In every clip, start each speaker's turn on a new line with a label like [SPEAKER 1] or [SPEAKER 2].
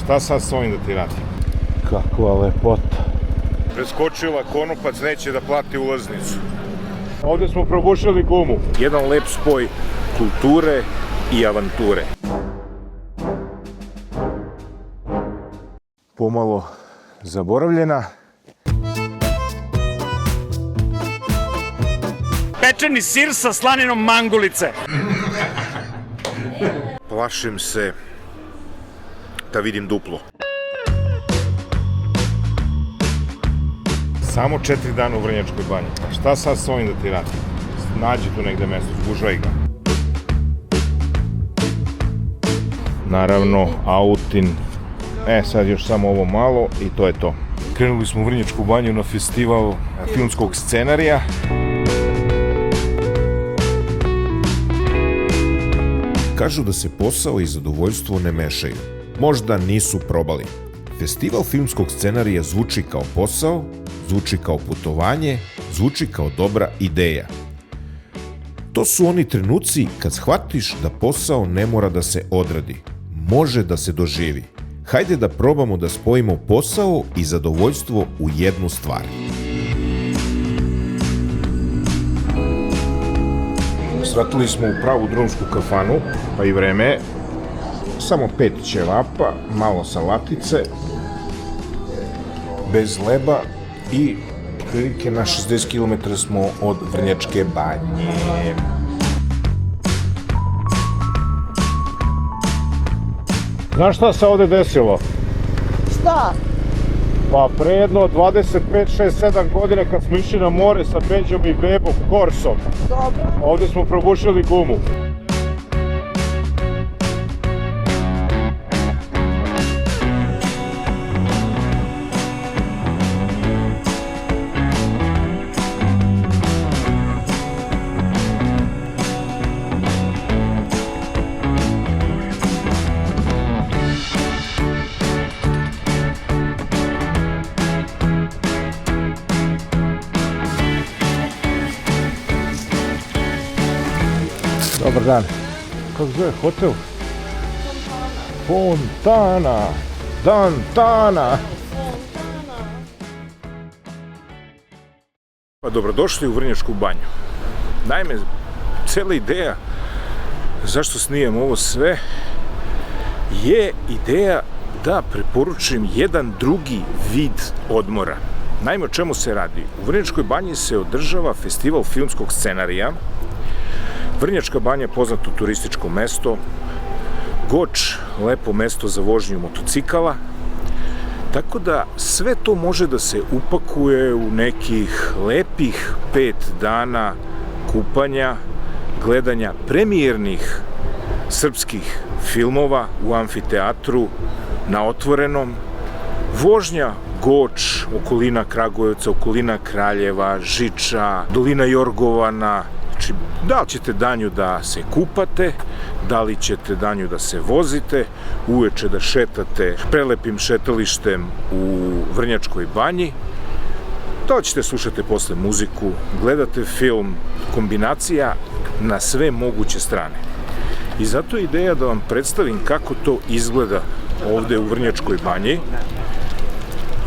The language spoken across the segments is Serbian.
[SPEAKER 1] Šta sad s ovim da ti radim?
[SPEAKER 2] Kakva lepota.
[SPEAKER 1] Preskočila konopac, neće da plati ulaznicu. Ovdje smo probušili gumu. Jedan lep spoj kulture i avanture. Pomalo zaboravljena.
[SPEAKER 3] Pečeni sir sa slaninom mangulice.
[SPEAKER 1] Plašim se da vidim duplo. Samo 4 dana u Vrnjačkoj banji. Šta sad s ovim da ti radim? Nađi tu negde mesto, zgužvaj ga. Naravno, Autin. Sad još samo ovo malo i to je to. Krenuli smo u Vrnjačku banju na festival filmskog scenarija.
[SPEAKER 4] Kažu da se posao i zadovoljstvo ne mešaju. Možda nisu probali. Festival filmskog scenarija zvuči kao posao, zvuči kao putovanje, zvuči kao dobra ideja. To su oni trenuci kad shvatiš da posao ne mora da se odradi, može da se doživi. Hajde da probamo da spojimo posao i zadovoljstvo u jednu stvar.
[SPEAKER 1] Svratili smo u pravu drumsku kafanu, pa i vreme. Samo 5 ćevapa, malo salatice, bez leba i prilike na 60 km smo od Vrnjačke banje. Znaš šta se ovde desilo?
[SPEAKER 5] Šta?
[SPEAKER 1] Pa pre jedno 25, 6, 7 godina kad smo išli na more sa Peđom i Bebom, Korsom.
[SPEAKER 5] Dobro.
[SPEAKER 1] Ovde smo probušili gumu. Dobar dan. Kako zove hotel? Fontana. Dantana. Pa dobrodošli u Vrnjačku banju. Naime, cela ideja zašto snijem ovo sve je ideja da preporučim jedan drugi vid odmora. Naime, o čemu se radi? U Vrnjačkoj banji se održava festival filmskog scenarija. Vrnjačka banja je poznato turističko mesto, Goč, lepo mesto za vožnju motocikala, tako da sve to može da se upakuje u nekih lepih 5 dana kupanja, gledanja premijernih srpskih filmova u amfiteatru, na otvorenom, vožnja Goč, okolina Kragujevca, okolina Kraljeva, Žiča, dolina Jorgovana. Znači, da li ćete danju da se kupate, da li ćete danju da se vozite, uveče da šetate prelepim šetalištem u Vrnjačkoj banji, da li ćete slušati posle muziku, gledate film, kombinacija na sve moguće strane. I zato je ideja da vam predstavim kako to izgleda ovde u Vrnjačkoj banji.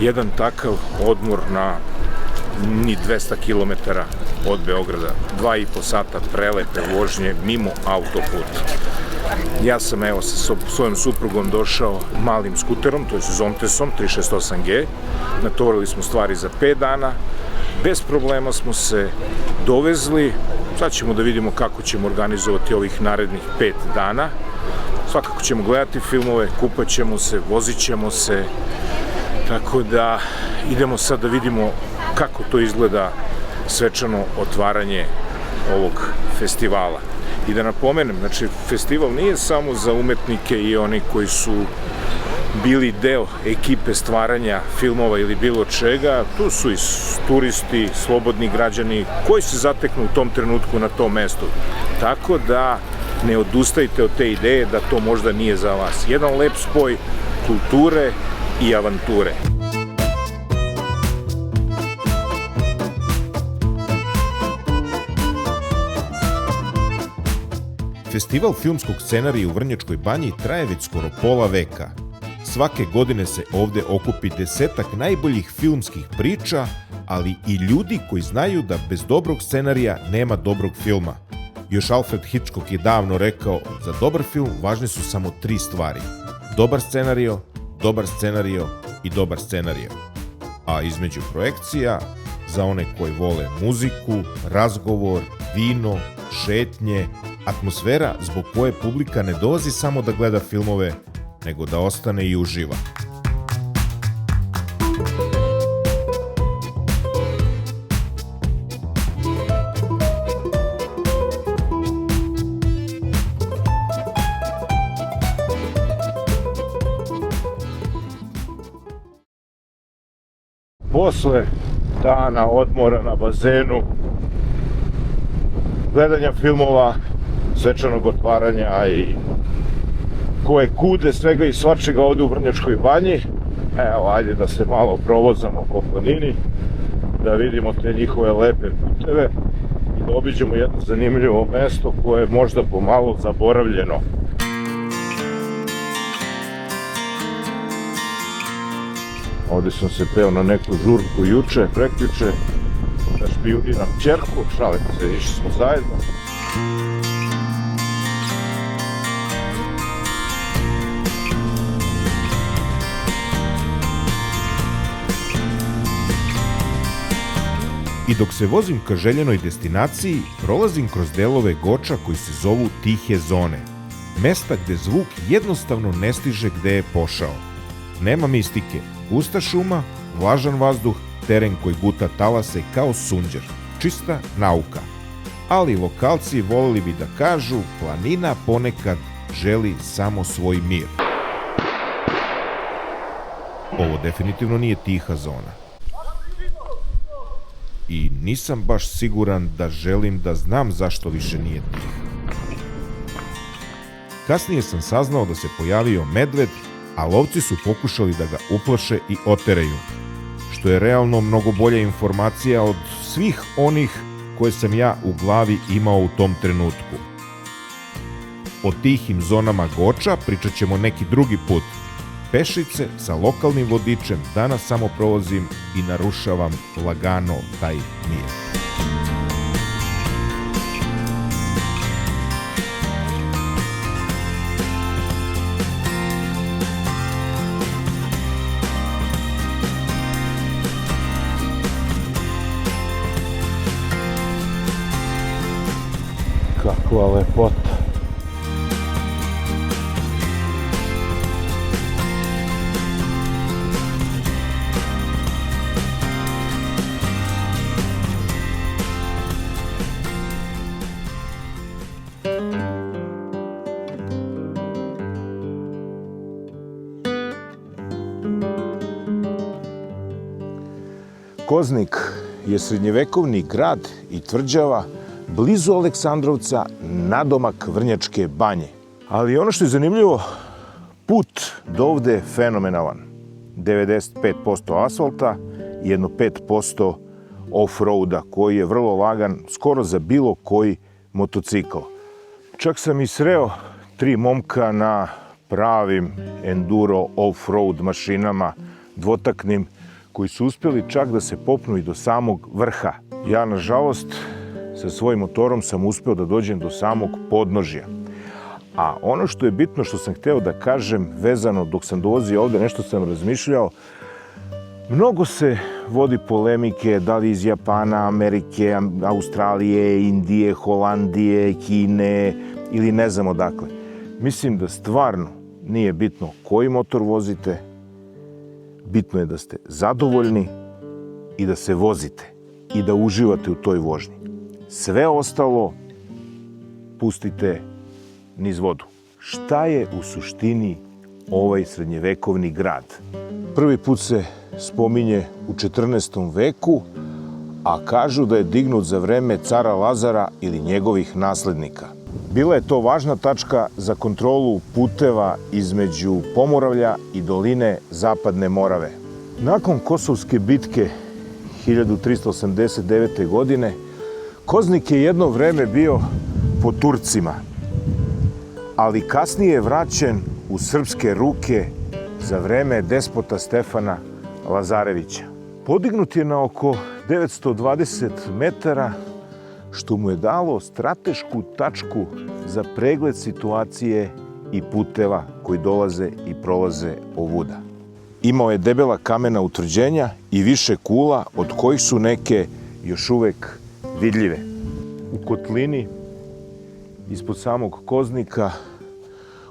[SPEAKER 1] Jedan takav odmor na ni 200 km od Beograda, 2,5 sata prelepe vožnje mimo autoputa. Ja sam evo sa svojom suprugom došao malim skuterom, to je Zontesom 368G, natovarili smo stvari za 5 dana, bez problema smo se dovezli, sad ćemo da vidimo kako ćemo organizovati ovih narednih 5 dana, svakako ćemo gledati filmove, kupat ćemo se, vozit ćemo se, tako da idemo sad da vidimo kako to izgleda svečano otvaranje ovog festivala. I da napomenem, znači, festival nije samo za umetnike i oni koji su bili deo ekipe stvaranja filmova ili bilo čega, tu su i turisti, slobodni građani koji se zateknu u tom trenutku na tom mestu. Tako da ne odustajte od te ideje da to možda nije za vas. Jedan lep spoj kulture i avanture.
[SPEAKER 4] Festival filmskog scenarija u Vrnjačkoj banji traje već skoro pola veka. Svake godine se ovde okupi 10-ak najboljih filmskih priča, ali i ljudi koji znaju da bez dobrog scenarija nema dobrog filma. Još Alfred Hitchcock je davno rekao, za dobar film važne su samo 3 stvari. Dobar scenario i dobar scenario. A između projekcija, za one koji vole muziku, razgovor, vino, šetnje, atmosfera zbog koje publika ne dolazi samo da gleda filmove, nego da ostane i uživa.
[SPEAKER 2] Posle dana odmora na bazenu, gledanja filmova, svečanog otvaranja i koje kude svega i svačega ovde u Vrnjačkoj banji, evo, ajde da se malo provozamo po planini, da vidimo te njihove lepe puteve i da obiđemo jedno zanimljivo mesto koje je možda pomalo zaboravljeno. Ovde sam se peo na neku žurku juče, prekjuče, da špijuniram ćerku, šalim se, išli smo zajedno.
[SPEAKER 4] I dok se vozim ka željenoj destinaciji, prolazim kroz delove Goča koji se zovu tihe zone. Mesta gde zvuk jednostavno ne stiže gde je pošao. Nema mistike, gusta šuma, vlažan vazduh, teren koji guta talase kao sunđer. Čista nauka. Ali lokalci voleli bi da kažu, planina ponekad želi samo svoj mir. Ovo definitivno nije tiha zona. I nisam baš siguran da želim da znam zašto više nije tih. Kasnije sam saznao da se pojavio medved, a lovci su pokušali da ga uplaše i oteraju, što je realno mnogo bolja informacija od svih onih koje sam ja u glavi imao u tom trenutku. O tihim zonama Goča pričat ćemo neki drugi put. Pešice sa lokalnim vodičem danas samo prolazim i narušavam lagano taj mir.
[SPEAKER 2] Kakva lepota.
[SPEAKER 1] Koznik je srednjevekovni grad i tvrđava blizu Aleksandrovca, nadomak Vrnjačke banje. Ali ono što je zanimljivo, put do ovde je fenomenalan. 95% asfalta i jedno 5% off-roada, koji je vrlo lagan, skoro za bilo koji motocikl. Čak sam i sreo 3 momka na pravim enduro off-road mašinama, dvotaknim, koji su uspjeli čak da se popnu i do samog vrha. Ja, nažalost, sa svojim motorom sam uspeo da dođem do samog podnožja. A ono što je bitno, što sam hteo da kažem, vezano dok sam dolazio ovde, nešto sam razmišljao, mnogo se vodi polemike, da li iz Japana, Amerike, Australije, Indije, Holandije, Kine ili ne znam odakle. Mislim da stvarno nije bitno koji motor vozite, bitno je da ste zadovoljni i da se vozite i da uživate u toj vožnji. Sve ostalo pustite niz vodu. Šta je u suštini ovaj srednjevekovni grad? Prvi put se spominje u 14. veku, a kažu da je dignut za vreme cara Lazara ili njegovih naslednika. Bila je to važna tačka za kontrolu puteva između Pomoravlja i doline Zapadne Morave. Nakon Kosovske bitke 1389. godine, Koznik je jedno vreme bio pod Turcima, ali kasnije je vraćen u srpske ruke za vreme despota Stefana Lazarevića. Podignut je na oko 920 metara, što mu je dalo stratešku tačku za pregled situacije i puteva koji dolaze i prolaze ovuda. Imao je debela kamena utvrđenja i više kula, od kojih su neke još uvek vidljive. U kotlini, ispod samog Koznika,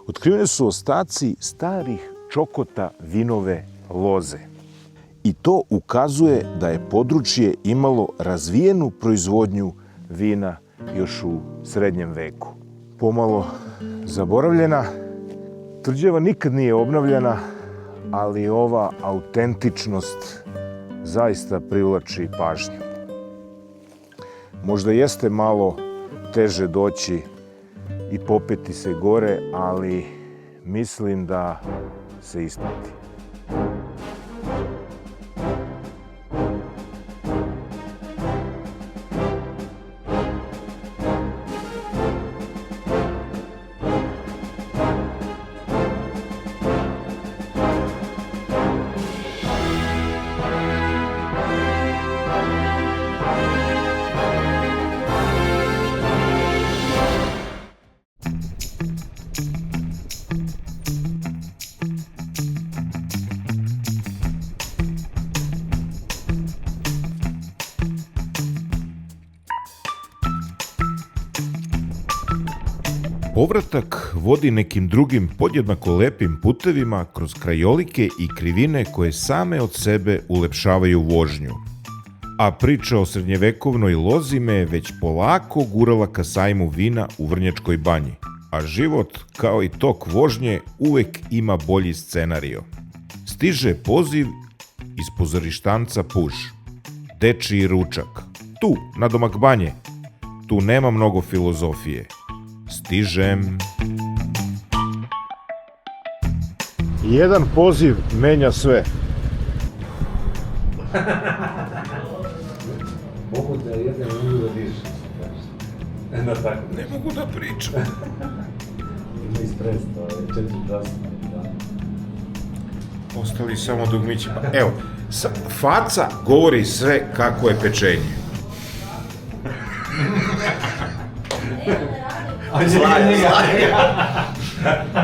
[SPEAKER 1] otkriveni su ostaci starih čokota vinove loze. I to ukazuje da je područje imalo razvijenu proizvodnju vina još u srednjem veku. Pomalo zaboravljena, tvrđava nikad nije obnavljana, ali ova autentičnost zaista privlači pažnju. Možda jeste malo teže doći i popeti se gore, ali mislim da se isplati.
[SPEAKER 4] Povratak vodi nekim drugim podjednako lepim putevima kroz krajolike i krivine koje same od sebe ulepšavaju vožnju. A priča o srednjevekovnoj lozi me je već polako gurala ka sajmu vina u Vrnjačkoj Banji, a život, kao i tok vožnje, uvek ima bolji scenario. Stiže poziv iz pozorištanca Puž. Dečiji ručak. Tu, na domak banje. Tu nema mnogo filozofije. Stižem.
[SPEAKER 2] Jedan poziv menja sve.
[SPEAKER 5] Mogu da jedem, ne mogu da dišem.
[SPEAKER 1] Ne mogu da pričam.
[SPEAKER 5] Ima ispred, to je 4 časa.
[SPEAKER 1] Ostali samo dugmići. Evo, faca govori sve kako je pečenje.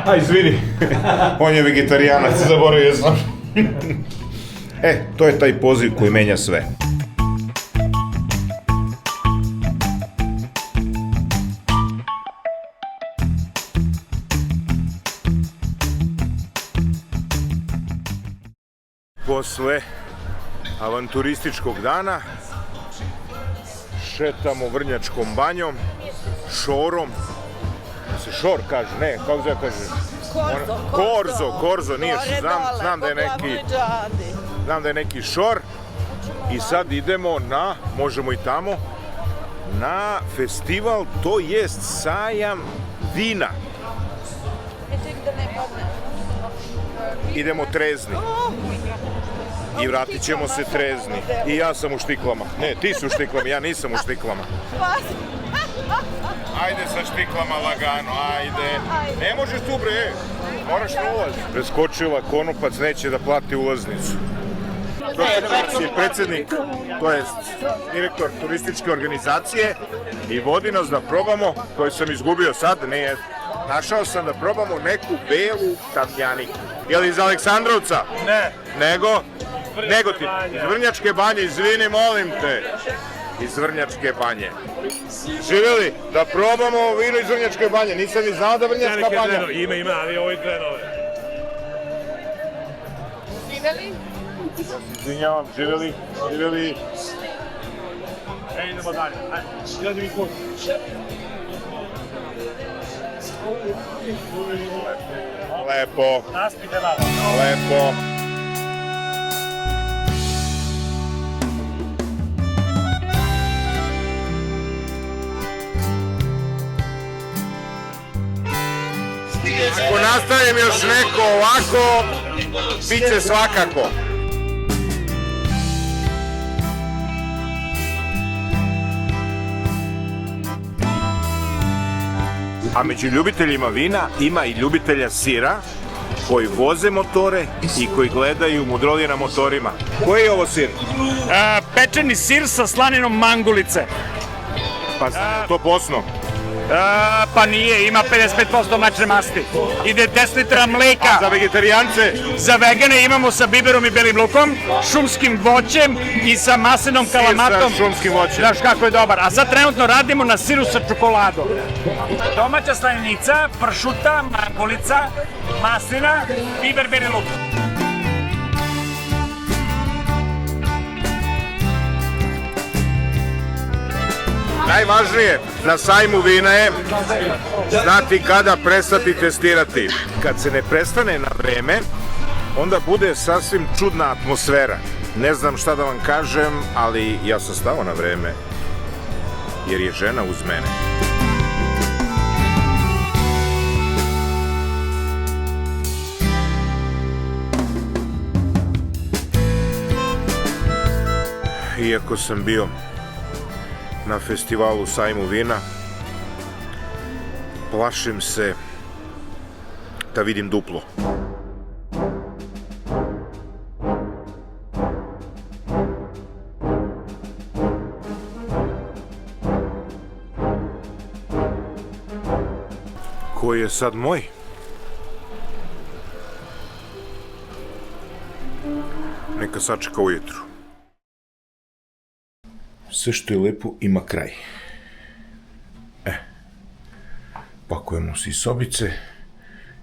[SPEAKER 1] A, izvini, on je vegetarijanac, zaboravio sam. To je taj poziv koji menja sve. Posle avanturističkog dana šetamo Vrnjačkom banjom, šorom. Se šor kaže, ne, kako se kaže? Korzo, nije, znam da je neki šor. I sad idemo na, možemo i tamo, na festival, to jest sajam vina. Idemo trezni. I vratit ćemo se trezni. I ja sam u štiklama. Ne, ti si u štiklama, ja nisam u štiklama. Ajde sa štiklama lagano, ajde. Ne možeš tu bre, moraš na ulaz. Preskočila konopac, neće da plati ulaznicu. To je predsjednik, to je direktor turističke organizacije i vodi nas da probamo, koju sam izgubio sad, nije. Našao sam da probamo neku belu tamjaniku. Je li iz Aleksandrovca?
[SPEAKER 3] Ne.
[SPEAKER 1] Nego ti, iz Vrnjačke banje, izvini, molim te. Iz Vrnjačke banje. Živjeli, da probamo vino iz Vrnjačke banje, nisam ni znao da Vrnjačka banja.
[SPEAKER 3] Ima, ali ovo je dve nove.
[SPEAKER 6] Živeli?
[SPEAKER 1] Ja se izvinjavam, živjeli.
[SPEAKER 3] Idemo dalje, ajde, idemo mi kod.
[SPEAKER 1] Lepo.
[SPEAKER 3] Naspite malo.
[SPEAKER 1] Lepo. Ako nastavim još neko ovako, bit će svakako. A među ljubiteljima vina ima i ljubitelja sira. koji voze motore i koji gledaju mudrolije na motorima. Koji je ovo sir?
[SPEAKER 6] Pečeni sir sa slaninom mangulice.
[SPEAKER 1] Pa to posno.
[SPEAKER 6] Pa nije, ima 55% mlečne masti. Ide 10 litara mleka.
[SPEAKER 1] Za vegetarijance?
[SPEAKER 6] Za vegane imamo sa biberom i belim lukom, šumskim voćem i sa maslinom kalamatom.
[SPEAKER 1] Sa šumskim voćem.
[SPEAKER 6] Znaš kako je dobar. A sad trenutno radimo na siru sa čokoladom. Domaća slanica, pršuta, mangulica, maslina, biber, beli luk.
[SPEAKER 1] Najvažnije na sajmu vina je znati kada prestati testirati. Kad se ne prestane na vreme, onda bude sasvim čudna atmosfera. Ne znam šta da vam kažem, ali ja sam stao na vreme, jer je žena uz mene. Iako sam bio na festivalu sajmu vina, plašim se da vidim duplo. Koji je sad moj? Neka sačeka ujutru. Sve što je lepo ima kraj. Pakujemo se iz sobice,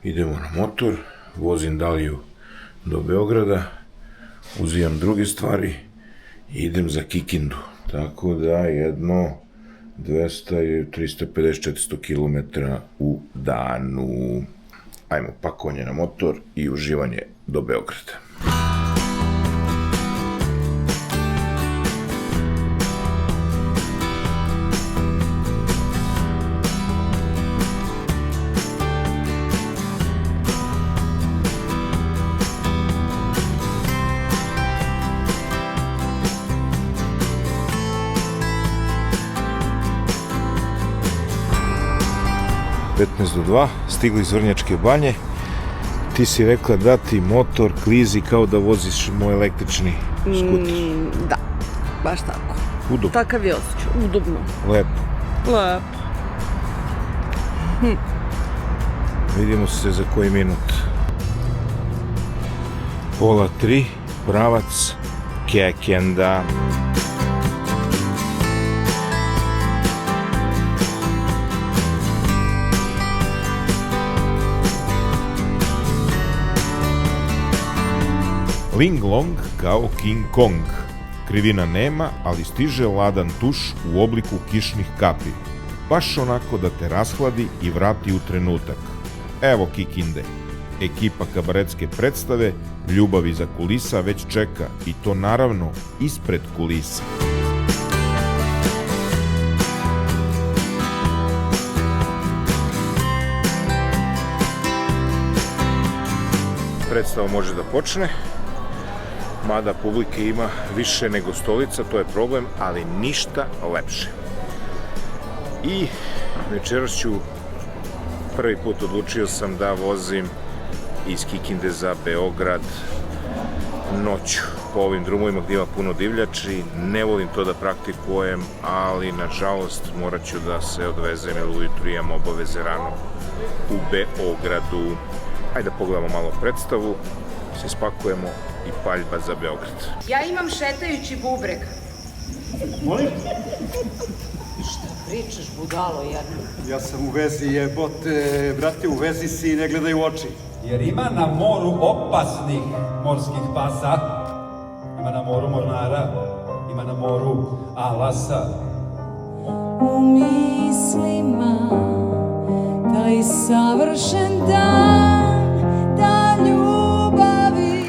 [SPEAKER 1] idemo na motor, vozim Daliju do Beograda, uzimam druge stvari i idem za Kikindu. Tako da jedno 200, 350, 400 km u danu. Ajmo, pakovanje na motor i uživanje do Beograda. Do 2, stigli iz Vrnjačke banje. Ti si rekla da ti motor klizi kao da voziš moj električni skuter.
[SPEAKER 7] Da, baš tako.
[SPEAKER 1] Udobno.
[SPEAKER 7] Takav je osjećaj, udobno.
[SPEAKER 1] Lepo.
[SPEAKER 7] Lepo.
[SPEAKER 1] Vidimo se za koji minut. 2:30, pravac Kekenda. Ling Long kao King Kong. Krivina nema, ali stiže ladan tuš u obliku kišnih kapi. Baš onako da te rashladi i vrati u trenutak. Evo Kikinde. Ekipa kabaretske predstave Ljubav iza kulisa već čeka i to naravno ispred kulisa. Predstava može da počne, mada publike ima više nego stolica, to je problem, ali ništa lepše. I večeras ću, prvi put odlučio sam da vozim iz Kikinde za Beograd noću po ovim drumovima gdje ima puno divljači. Ne volim to da praktikujem, ali nažalost morat ću da se odvezem jer ujutru imam obaveze rano u Beogradu. Ajde da pogledamo malo predstavu, se spakujemo i paljba za Beograd.
[SPEAKER 8] Ja imam šetajući bubreg.
[SPEAKER 9] Molim?
[SPEAKER 8] Šta pričaš, budalo jedno?
[SPEAKER 9] Ja sam u vezi, jebote, brate, u vezi si i ne gledaj u oči.
[SPEAKER 10] Jer ima na moru opasnih morskih pasa, ima na moru mornara, ima na moru alasa.
[SPEAKER 11] U mislima taj savršen dan, dan ljubavi.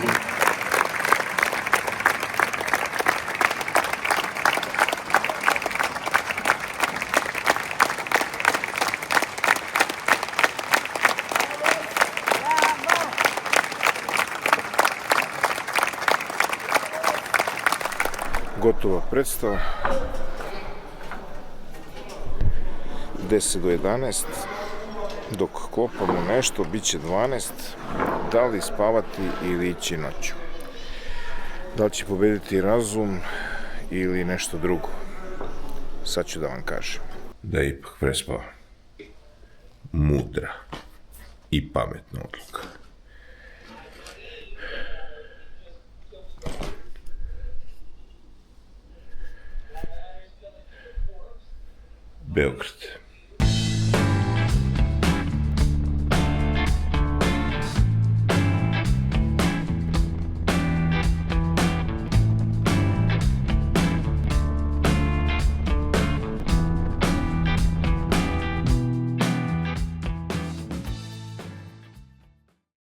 [SPEAKER 1] Gotova predstava. 10 do 11. Dok klopamo nešto, bit će 12. da li spavati ili ići noću. Da li će pobediti razum ili nešto drugo. Sad ću da vam kažem.
[SPEAKER 4] Da je ipak prespao. Mudra i pametna odluka. Beograd.